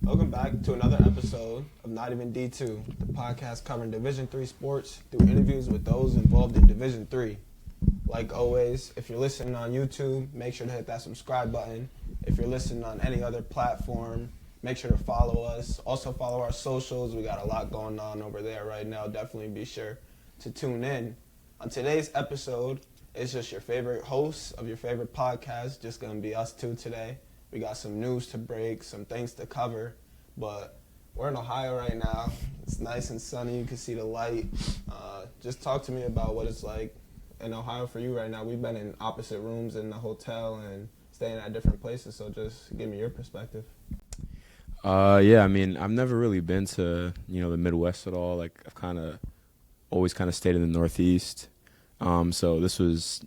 Welcome back to another episode of Not Even D2, the podcast covering Division III sports through interviews with those involved in Division III. Like always, if you're listening on YouTube, make sure to hit that subscribe button. If you're listening on any other platform, make sure to follow us. Also follow our socials. We got a lot going on over there right now. Definitely be sure to tune in. On today's episode, it's just your favorite hosts of your favorite podcast. Just going to be us two today. We got some news to break, some things to cover, but we're in Ohio right now. It's nice and sunny. You can see the light. Just talk to me about what it's like in Ohio for you right now. We've been in opposite rooms in the hotel and staying at different places, so just give me your perspective. Yeah, I mean, I've never really been to, the Midwest at all. Like, I've always stayed in the Northeast. So this was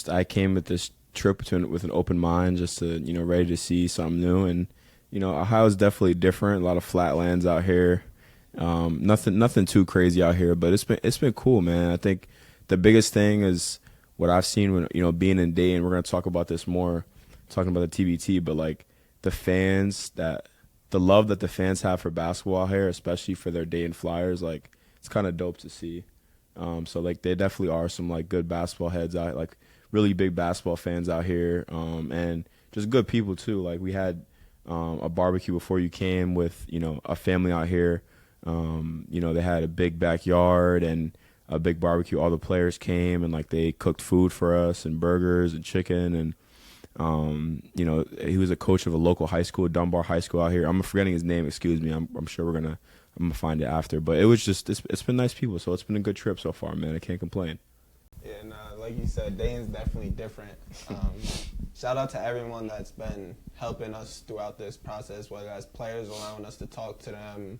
I came with this trip with an open mind, just to, ready to see something new. And, Ohio's definitely different. A lot of flatlands out here. Nothing too crazy out here, but it's been cool, man. I think the biggest thing is what I've seen when, being in Dayton. We're going to talk about this more, talking about the TBT, but like the love that the fans have for basketball here, especially for their Dayton Flyers, like it's kind of dope to see. So like there definitely are some like good basketball heads out, like really big basketball fans out here, and just good people too. Like we had a barbecue before you came with a family out here. They had a big backyard and a big barbecue. All the players came and like they cooked food for us and burgers and chicken and. He was a coach of a local high school, Dunbar High School out here. I'm forgetting his name. Excuse me. I'm sure I'm gonna find it after. But it was it's been nice people. So it's been a good trip so far, man. I can't complain. Yeah, like you said, Dayton's definitely different. Shout out to everyone that's been helping us throughout this process, whether that's players allowing us to talk to them,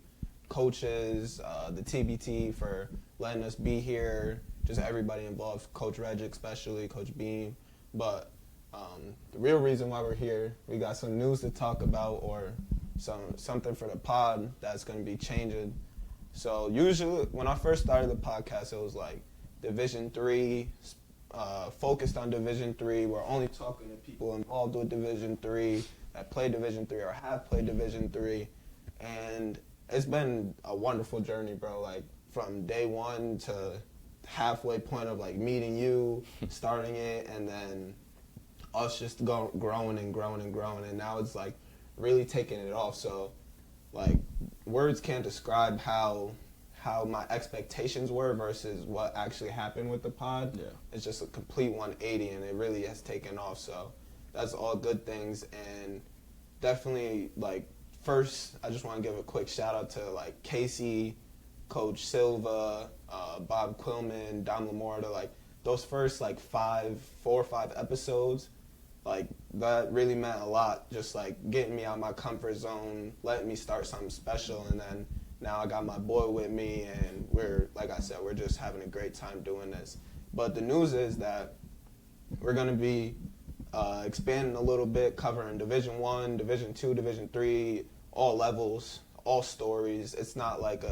coaches, the TBT for letting us be here, just everybody involved, Coach Reg especially, Coach Beam. But the real reason why we're here, we got some news to talk about or something for the pod that's going to be changing. So usually when I first started the podcast, it was like Division III, focused on Division III. We're only talking to people involved with Division III, that play Division III or have played Division III. And it's been a wonderful journey, bro. Like from day one to halfway point of like meeting you, starting it, and then us just growing and growing and growing, and now it's like really taking it off. So like words can't describe how my expectations were versus what actually happened with the pod. Yeah. It's just a complete 180, and it really has taken off. So that's all good things. And definitely like first I just want to give a quick shout out to like Casey, Coach Silva, Bob Quillman, Dom Lamorta, like those first like 4 or 5 episodes, like that really meant a lot, just like getting me out of my comfort zone, letting me start something special. And then now I got my boy with me, and like I said, we're just having a great time doing this. But the news is that we're going to be expanding a little bit, covering Division I, Division II, Division III, all levels, all stories. It's not like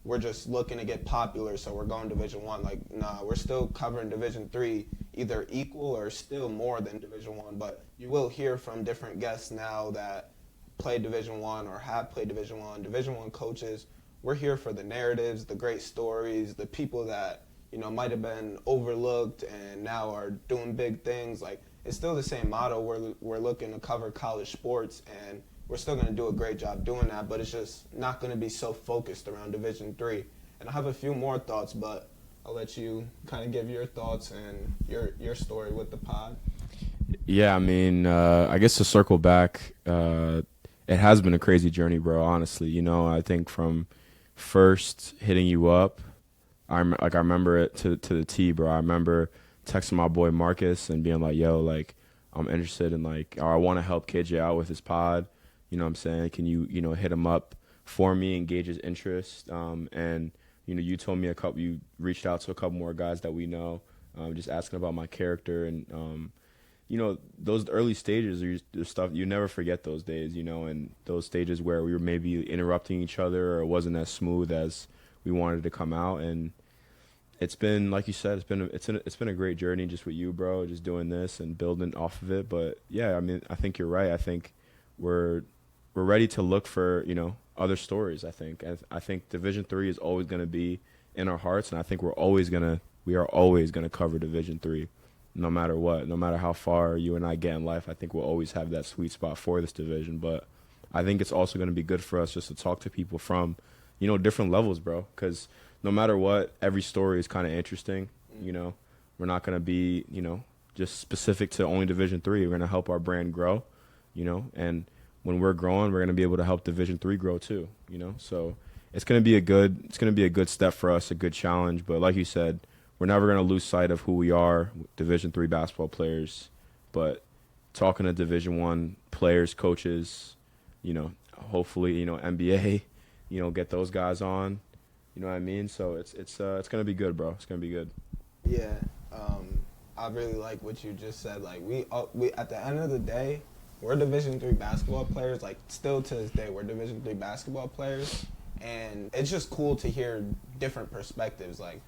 we're just looking to get popular, so we're going Division I. Like, nah, we're still covering Division III, either equal or still more than Division I. But you will hear from different guests now that play Division I or have played Division I. Division I coaches, we're here for the narratives, the great stories, the people that might have been overlooked and now are doing big things. Like, it's still the same motto. We're looking to cover college sports, and we're still going to do a great job doing that, but it's just not going to be so focused around Division III. And I have a few more thoughts, but I'll let you kind of give your thoughts and your story with the pod. Yeah, I mean, I guess to circle back, it has been a crazy journey, bro, honestly. I think from first hitting you up, I remember it to the T, bro. I remember texting my boy Marcus and being like, yo, like, I'm interested in, like, or I want to help KJ out with his pod. You know what I'm saying? Can you, hit him up for me, engage his interest? And, you told me you reached out to a couple more guys that we know, just asking about my character. And, those early stages are the stuff, you never forget those days, and those stages where we were maybe interrupting each other or it wasn't as smooth as we wanted to come out. And it's been, like you said, it's been a great journey just with you, bro, just doing this and building off of it. But, yeah, I mean, I think you're right. I think we're we're ready to look for, other stories. I think, and I think Division 3 is always going to be in our hearts, and I think we are always gonna cover Division 3, no matter what, no matter how far you and I get in life. I think we'll always have that sweet spot for this division, but I think it's also going to be good for us just to talk to people from, different levels, bro, because no matter what, every story is kind of interesting. We're not going to be, just specific to only Division 3. We're going to help our brand grow, and when we're growing, we're going to be able to help Division 3 grow too, so it's going to be a good step for us, a good challenge. But like you said, we're never going to lose sight of who we are, Division 3 basketball players. But talking to Division 1 players, coaches, hopefully, NBA, get those guys on. You know what I mean? So it's going to be good, bro. It's going to be good. Yeah. I really like what you just said. Like, we at the end of the day, we're Division 3 basketball players. Like, still to this day, we're Division 3 basketball players. And it's just cool to hear different perspectives. Like,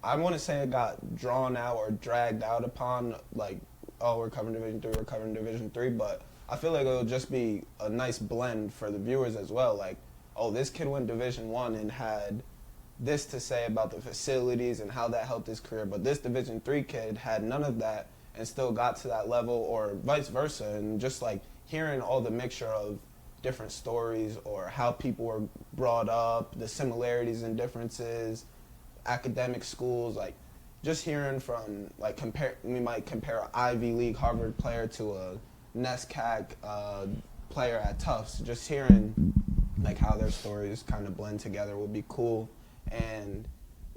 I want to say it got drawn out or dragged out upon, like, oh, we're covering Division 3, but I feel like it'll just be a nice blend for the viewers as well. Like, oh, this kid went Division 1 and had this to say about the facilities and how that helped his career, but this Division 3 kid had none of that and still got to that level, or vice versa. And just, like, hearing all the mixture of different stories or how people were brought up, the similarities and differences, academic schools, like, just hearing from, like, we might compare an Ivy League Harvard player to a NESCAC player at Tufts. Just hearing, like, how their stories kind of blend together would be cool. And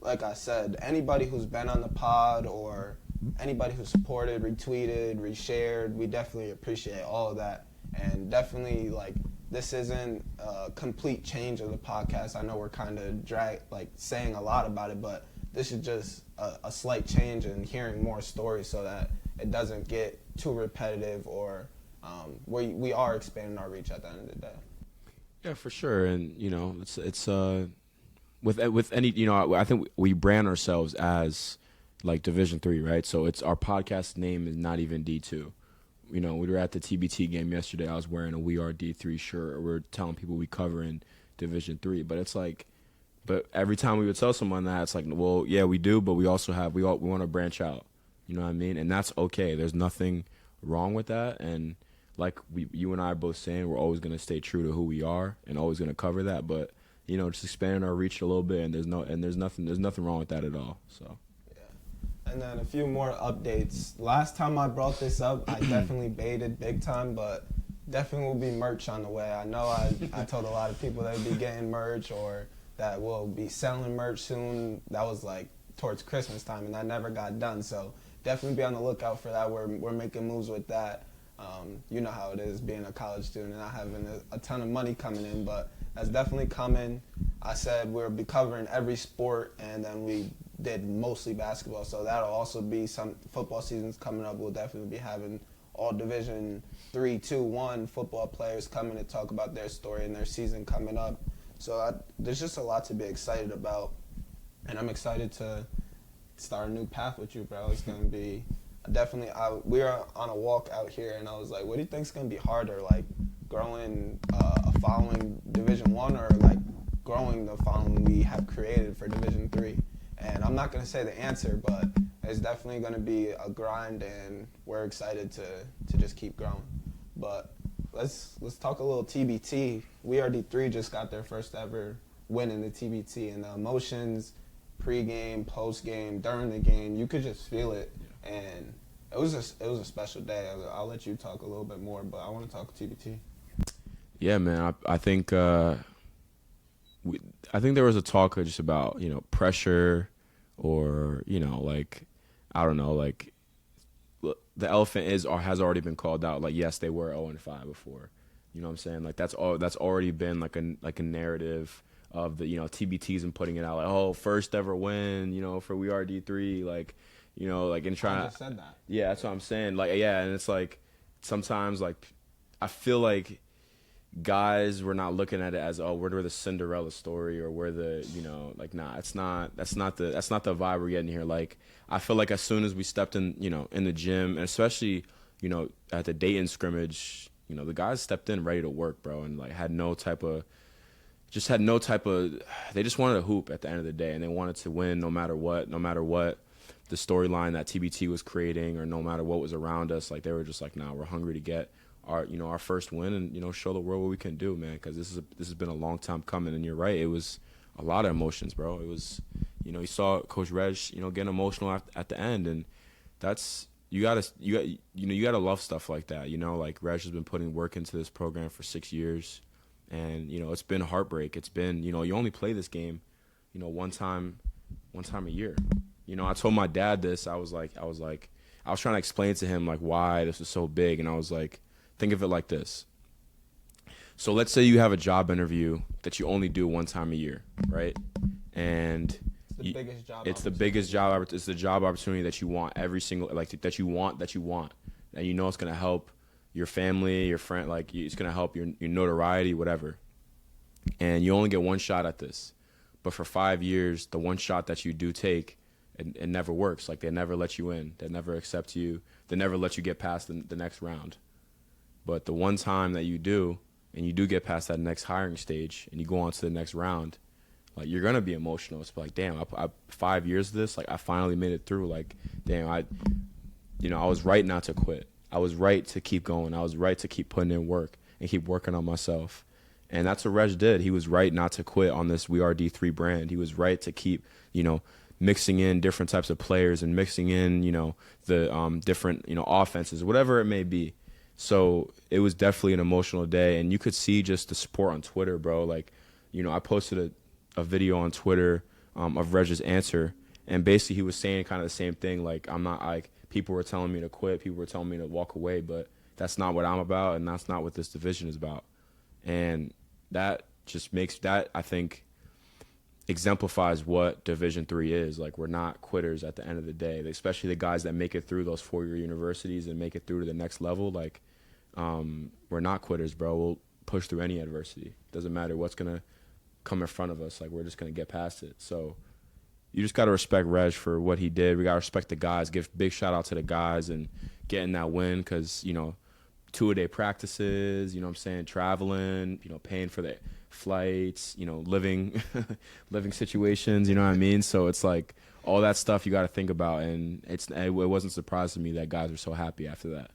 like I said, anybody who's been on the pod or anybody who supported, retweeted, reshared, we definitely appreciate all of that. And definitely, like, this isn't a complete change of the podcast. I know we're kind of saying a lot about it, but this is just a slight change in hearing more stories so that it doesn't get too repetitive, or we are expanding our reach at the end of the day. Yeah, for sure. And it's with any, I think we brand ourselves as, like, Division 3, right? So it's our podcast name is not even D2. We were at the TBT game yesterday. I was wearing a We Are D3 shirt. We're telling people we cover in Division 3, but it's like, but every time we would tell someone that, it's like, well, yeah, we do, but we also we want to branch out. You know what I mean? And that's okay. There's nothing wrong with that. And like you and I are both saying, we're always going to stay true to who we are and always going to cover that. But just expanding our reach a little bit, and there's nothing wrong with that at all. So. And then a few more updates. Last time I brought this up, I definitely baited big time, but definitely will be merch on the way. I know I told a lot of people that would be getting merch or that we'll be selling merch soon. That was like towards Christmas time, and that never got done. So definitely be on the lookout for that. We're making moves with that. You know how it is being a college student and not having a ton of money coming in, but that's definitely coming. I said we'll be covering every sport, and then we did mostly basketball, so that'll also be some football seasons coming up. We'll definitely be having all Division 3, 2, 1 football players coming to talk about their story and their season coming up. So there's just a lot to be excited about, and I'm excited to start a new path with you, bro. It's going to be definitely, we were on a walk out here, and I was like, what do you think is going to be harder, like growing a following Division 1 or like growing the following we have created for Division 3? And I'm not going to say the answer, but it's definitely going to be a grind, and we're excited to just keep growing. But let's talk a little TBT. We Are D3 just got their first ever win in the TBT, and the emotions, pre-game, post-game, during the game, you could just feel it. And it was a special day. I'll let you talk a little bit more, but I want to talk TBT. Yeah, man. I think I think there was a talk just about pressure, or like, I don't know, like the elephant is or has already been called out. Like, yes, they were 0-5 before. You know what I'm saying? Like, that's already been like a narrative of the TBTs and putting it out, like, oh, first ever win for We Are D3, like and trying. I just said that. Yeah, that's what I'm saying. Like, yeah, and it's like sometimes, like, I feel like guys were not looking at it as, oh, we're the Cinderella story, or we're the like, nah, that's not the vibe we're getting here. Like, I feel like as soon as we stepped in in the gym, and especially at the Dayton scrimmage, the guys stepped in ready to work, bro, and like had no type of they just wanted to hoop at the end of the day, and they wanted to win no matter what the storyline that TBT was creating, or no matter what was around us. Like, they were just like, nah, we're hungry to get our first win, and show the world what we can do, man, because this has been a long time coming. And you're right, it was a lot of emotions, bro. It was, you saw Coach Reg, getting emotional at the end, and that's, you gotta love stuff like that. Like, Reg has been putting work into this program for 6 years, and it's been heartbreak. It's been, you only play this game, one time a year. I told my dad this. I was trying to explain to him like why this was so big, and I was like, think of it like this. So let's say you have a job interview that you only do one time a year, right? And it's the biggest job. It's the job opportunity that you want every single, like, that you want, and it's gonna help your family, your friend, like, it's gonna help your notoriety, whatever. And you only get one shot at this, but for 5 years, the one shot that you do take, it never works. Like, they never let you in, they never accept you, they never let you get past the next round. But the one time that you do, and you do get past that next hiring stage, and you go on to the next round, like, you're gonna be emotional. It's like, damn, I 5 years of this, like, I finally made it through. Like, damn, I was right not to quit. I was right to keep going. I was right to keep putting in work and keep working on myself. And that's what Reg did. He was right not to quit on this We Are D3 brand. He was right to keep, mixing in different types of players, and mixing in, the different, offenses, whatever it may be. So it was definitely an emotional day, and you could see just the support on Twitter, bro. Like, I posted a video on Twitter of Reg's answer, and basically he was saying kind of the same thing. Like, I'm not, like, people were telling me to quit, people were telling me to walk away, but that's not what I'm about, and that's not what this division is about. And that just makes that, I think, exemplifies what Division III is. Like, we're not quitters at the end of the day, especially the guys that make it through those four-year universities and make it through to the next level. Like, we're not quitters, bro. We'll push through any adversity. Doesn't matter what's going to come in front of us. Like, we're just going to get past it. So you just got to respect Reg for what he did. We got to respect the guys, give big shout out to the guys and getting that win, because, 2-a-day practices, what I'm saying, traveling, paying for the flights, living living situations, what I mean? So it's like all that stuff you got to think about, and it wasn't surprising to me that guys were so happy after that.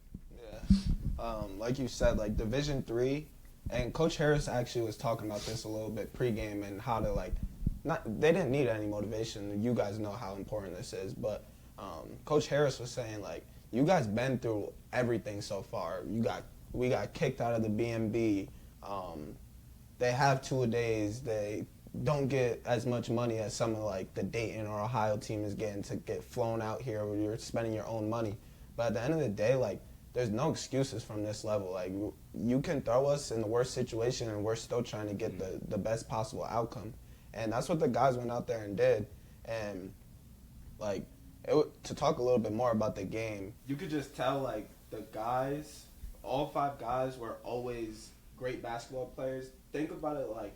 Yeah. Like you said, like, Division III, and Coach Harris actually was talking about this a little bit pregame, and how to, like, they didn't need any motivation. You guys know how important this is, but Coach Harris was saying, like, you guys been through everything so far. We got kicked out of the BNB. They have 2-a-days. They don't get as much money as some of, like, the Dayton or Ohio team is getting to get flown out here, where you're spending your own money. But at the end of the day, like, there's no excuses from this level. Like, you can throw us in the worst situation, and we're still trying to get the best possible outcome. And that's what the guys went out there and did. And, like, to talk a little bit more about the game, you could just tell, like, the guys, all 5 guys were always great basketball players. Think about it, like,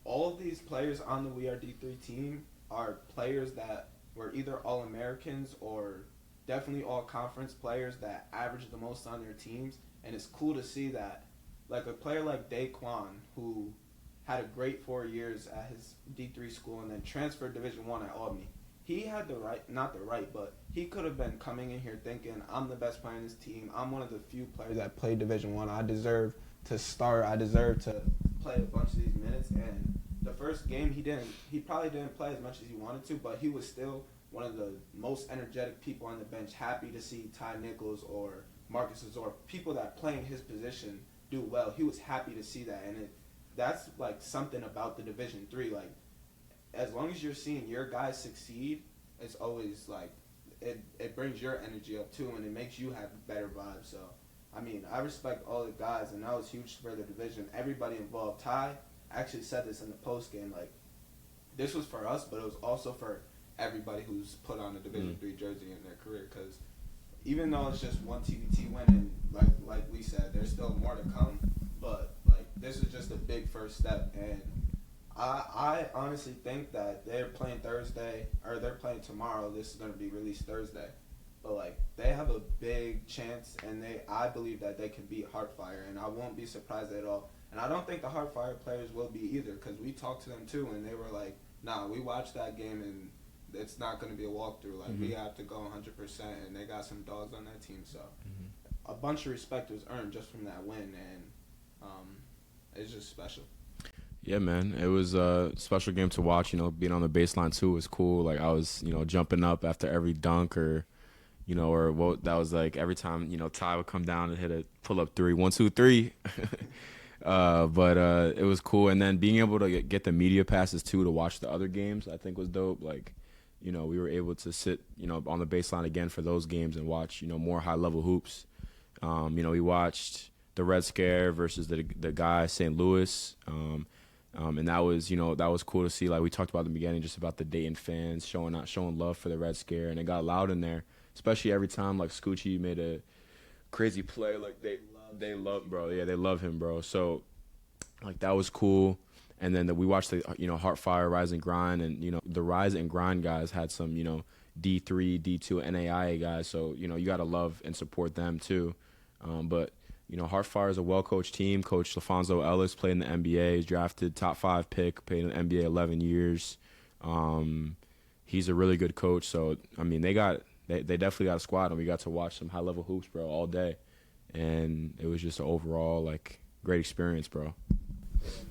all of these players on the We Are D3 team are players that were either All-Americans or definitely all-conference players that averaged the most on their teams. And it's cool to see that, like, a player like Daquan, who had a great 4 years at his D3 school and then transferred Division I at Albany. He had but he could have been coming in here thinking, I'm the best player in this team. I'm one of the few players that played Division I. I deserve to start. I deserve to play a bunch of these minutes. And the first game, he probably didn't play as much as he wanted to, but he was still one of the most energetic people on the bench, happy to see Ty Nichols or Marcus Azor, people that play in his position, do well. He was happy to see that. And that's, like, something about the Division III. Like, as long as you're seeing your guys succeed, it's always, like, it brings your energy up too, and it makes you have better vibes. So, I mean, I respect all the guys, and that was huge for the division. Everybody involved. Ty actually said this in the post game, like, this was for us, but it was also for everybody who's put on a Division III jersey in their career, because even though it's just one TBT win, and like we said, there's still more to come, but, like, this is just a big first step. And I honestly think that they're playing Thursday, or they're playing tomorrow. This is going to be released Thursday. but like they have a big chance, and I believe that they can beat Heartfire, and I won't be surprised at all. And I don't think the Heartfire players will be either, because we talked to them too, and they were like, "Nah, we watched that game, and it's not going to be a walkthrough. Like we have to go 100%." And they got some dogs on that team, so a bunch of respect was earned just from that win, and it's just special. Yeah, man. It was a special game to watch. You know, being on the baseline too was cool. Like I was, jumping up after every dunk or what that was like every time, Ty would come down and hit a pull up three, 1, 2, 3. But it was cool. And then being able to get the media passes too to watch the other games, I think was dope. Like, we were able to sit, on the baseline again for those games and watch, more high level hoops. We watched the Red Scare versus the guy St. Louis. And that was cool to see. Like we talked about in the beginning, just about the Dayton fans showing love for the Red Scare, and it got loud in there, especially every time like Scoochie made a crazy play. Like they love, bro. Yeah, they love him, bro. So like that was cool. And then we watched the Heartfire Rise and Grind, and the Rise and Grind guys had some D3, D2, NAIA guys. So you gotta love and support them too. But Heartfire is a well-coached team. Coach LaFonso Ellis played in the NBA. He's drafted top 5 pick, played in the NBA 11 years. He's a really good coach. So, I mean, they definitely got a squad, and we got to watch some high-level hoops, bro, all day. And it was just an overall, like, great experience, bro. And,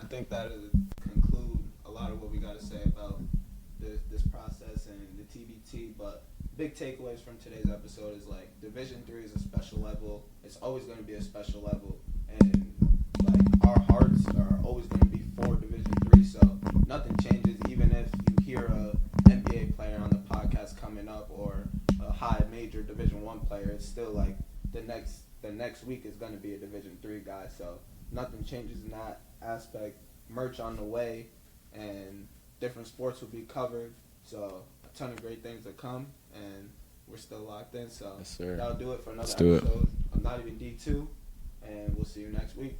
I think that conclude a lot of what we got to say about this process and the TBT, but big takeaways from today's episode is like Division III is a special level. It's always going to be a special level, and like our hearts are always going to be for Division III. So nothing changes, even if you hear a NBA player on the podcast coming up or a high major Division I player. It's still like the next week is going to be a Division III guy. So nothing changes in that aspect. Merch on the way, and different sports will be covered. So a ton of great things to come, and we're still locked in. So yes, sir. That'll do it for another episode of Not Even D2, and we'll see you next week.